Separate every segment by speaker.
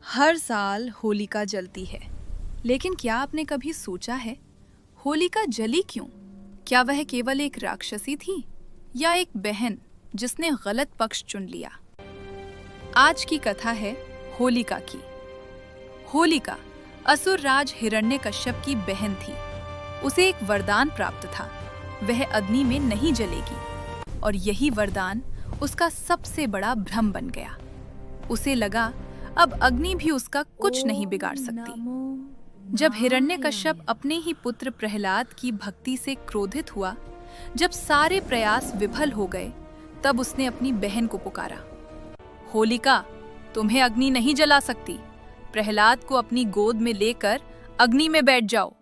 Speaker 1: हर साल होलिका जलती है, लेकिन क्या आपने कभी सोचा है होलिका जली क्यों? क्या वह केवल एक राक्षसी थी या एक बहन जिसने गलत पक्ष चुन लिया? आज की कथा है होलिका की। होलिका असुर राज हिरण्यकश्यप की बहन थी। उसे एक वरदान प्राप्त था, वह अग्नि में नहीं जलेगी, और यही वरदान उसका सबसे बड़ा भ्रम बन गया। उसे लगा अब अग्नि भी उसका कुछ नहीं बिगाड़ सकती। जब हिरण्यकश्यप अपने ही पुत्र प्रहलाद की भक्ति से क्रोधित हुआ, जब सारे प्रयास विफल हो गए, तब उसने अपनी बहन को पुकारा। होलिका, तुम्हें अग्नि नहीं जला सकती। प्रहलाद को अपनी गोद में लेकर अग्नि में बैठ जाओ।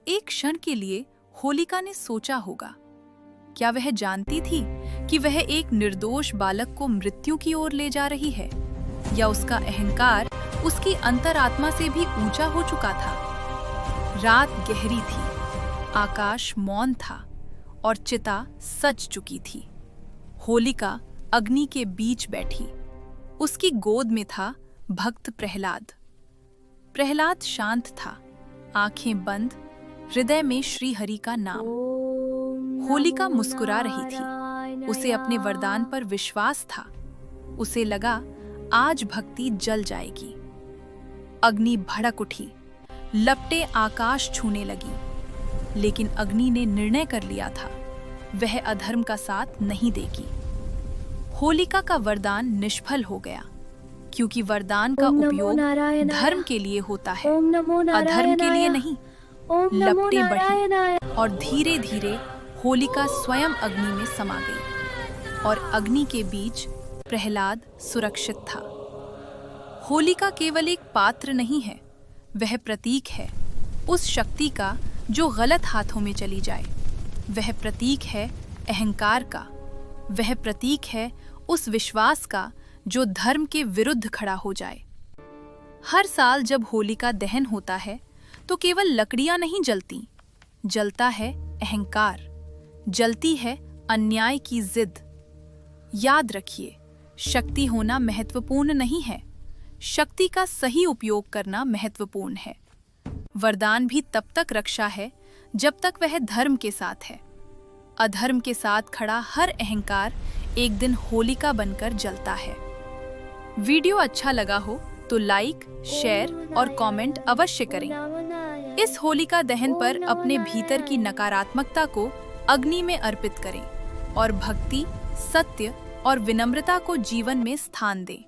Speaker 1: एक क्षण के लिए होलिका ने सोचा होगा, क्या वह जानती थी कि वह एक निर्दोष बालक को मृत्यु की ओर ले जा रही है, या उसका अहंकार उसकी अंतरात्मा से भी ऊंचा हो चुका था? रात गहरी थी, आकाश मौन था और चिता सज चुकी थी। होलिका अग्नि के बीच बैठी। उसकी गोद में था भक्त प्रहलाद। प्रहलाद शांत था, आंखें बंद, हृदय में श्री हरि का नाम। होलिका मुस्कुरा रही थी। उसे अपने वरदान पर विश्वास था। उसे लगा आज भक्ति जल जाएगी। अग्नि भड़क उठी, लपटें आकाश छूने लगी, लेकिन अग्नि ने निर्णय कर लिया था, वह अधर्म का साथ नहीं देगी। होलिका का वरदान निष्फल हो गया, क्योंकि वरदान का उपयोग धर्म के लिए होता है, अधर्म के लिए नहीं। लपटें बढ़ी और धीरे धीरे होलिका स्वयं अग्नि में समा गई, और अग्नि के बीच प्रहलाद सुरक्षित था। होलिका केवल एक पात्र नहीं है, वह प्रतीक है उस शक्ति का जो गलत हाथों में चली जाए। वह प्रतीक है अहंकार का। वह प्रतीक है उस विश्वास का जो धर्म के विरुद्ध खड़ा हो जाए। हर साल जब होलिका दहन होता है, तो केवल लकड़ियां नहीं जलती, जलता है अहंकार, जलती है अन्याय की जिद। याद रखिए, शक्ति होना महत्वपूर्ण नहीं है, शक्ति का सही उपयोग करना महत्वपूर्ण है। वरदान भी तब तक रक्षा है जब तक वह धर्म के साथ है। अधर्म के साथ खड़ा हर अहंकार एक दिन होलिका बनकर जलता है। वीडियो अच्छा लगा हो तो लाइक, शेयर और कमेंट अवश्य करें। इस होलिका दहन पर अपने भीतर की नकारात्मकता को अग्नि में अर्पित करें और भक्ति, सत्य और विनम्रता को जीवन में स्थान दें।